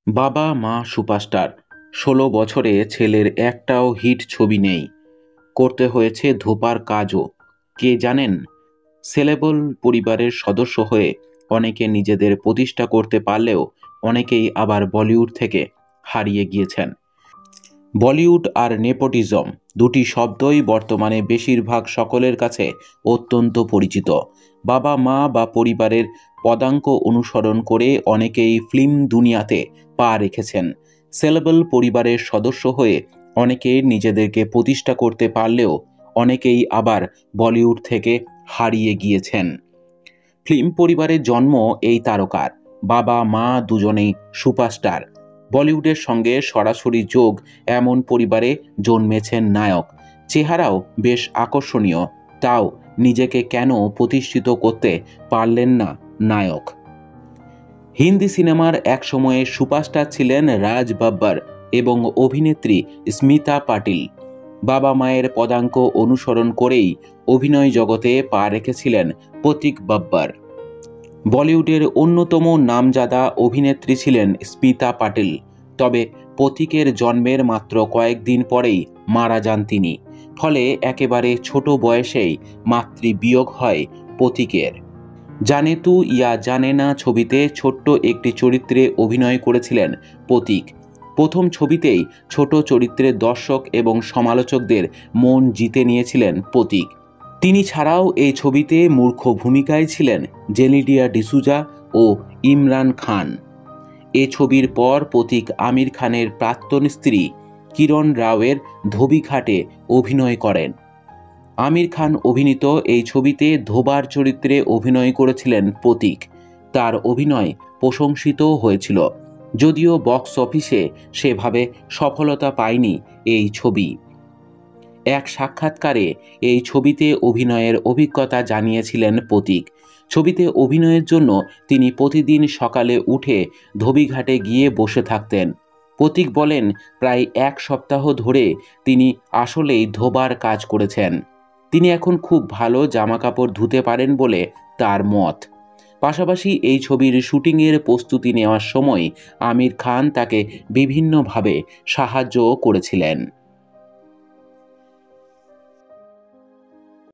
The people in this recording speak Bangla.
বাবা মা সুপারস্টার, ১৬ বছরে ছেলের একটাও হিট ছবি নেই। করতে হয়েছে ধোপার কাজও। কে জানেন? সেলেবল পরিবারের সদস্য হয়ে অনেকে নিজেদের প্রতিষ্ঠা করতে পারলেও অনেকেই আবার বলিউড থেকে হারিয়ে গিয়েছেন। বলিউড আর নেপোটিজম দুটি শব্দই বর্তমানে বেশিরভাগ সকলের কাছে অত্যন্ত পরিচিত। বাবা মা বা পরিবারের পদাঙ্ক অনুসরণ করে অনেকেই ফিল্ম দুনিয়াতে পা রেখেছেন। সেলেবল পরিবারের সদস্য হয়ে অনেকে নিজেদেরকে প্রতিষ্ঠা করতে পারলেও অনেকেই আবার বলিউড থেকে হারিয়ে গিয়েছেন। ফিল্ম পরিবারের জন্ম এই তারকার। বাবা মা দুজনেই সুপারস্টার। বলিউডের সঙ্গে সরাসরি যোগ এমন পরিবারে জন্মেছেন নায়ক। চেহারাও বেশ আকর্ষণীয়, তাও নিজেকে কেন প্রতিষ্ঠিত করতে পারলেন না নায়ক? হিন্দি সিনেমার এক সময়ে সুপারস্টার ছিলেন রাজ বাব্বর এবং অভিনেত্রী স্মিতা পাটিল। বাবা মায়ের পদাঙ্ক অনুসরণ করেই অভিনয় জগতে পা রেখেছিলেন প্রতীক বাব্বর। বলিউডের অন্যতম নামজাদা অভিনেত্রী ছিলেন স্মিতা পাটিল। তবে প্রতীকের জন্মের মাত্র কয়েকদিন পরেই মারা যান তিনি। ফলে একেবারে ছোট বয়সেই মাতৃবিয়োগ হয় প্রতীকের। জানে তু ইয়া জানে না ছবিতে ছোট্ট একটি চরিত্রে অভিনয় করেছিলেন প্রতীক। প্রথম ছবিতেই ছোট চরিত্রে দর্শক এবং সমালোচকদের মন জিতে নিয়েছিলেন প্রতীক। তিনি ছাড়াও এই ছবিতে মূর্খ ভূমিকায় ছিলেন জেনিলিয়া ডিসুজা ও ইমরান খান। এ ছবির পর প্রতীক আমির খানের প্রাক্তন স্ত্রী কিরণ রাওয়ের ধোবিঘাটে অভিনয় করেন। আমির খান অভিনীত এই ছবিতে ধোবার চরিত্রে অভিনয় করেছিলেন প্রতীক। তার অভিনয় প্রশংসিত হয়েছিল, যদিও বক্স অফিসে সেভাবে সফলতা পায়নি এই ছবি। এক সাক্ষাৎকারে এই ছবিতে অভিনয়ের অভিজ্ঞতা জানিয়েছিলেন প্রতীক। ছবিতে অভিনয়ের জন্য তিনি প্রতিদিন সকালে উঠে ধোবিঘাটে গিয়ে বসে থাকতেন। প্রতীক বলেন, প্রায় এক সপ্তাহ ধরে তিনি আসলেই ধোবার কাজ করেছেন। তিনি এখন খুব ভালো জামাকাপড় ধুতে পারেন বলে তার মত। পাশাপাশি এই ছবির শুটিংয়ের প্রস্তুতি নেওয়ার সময় আমির খান তাকে বিভিন্নভাবে সাহায্য করেছিলেন।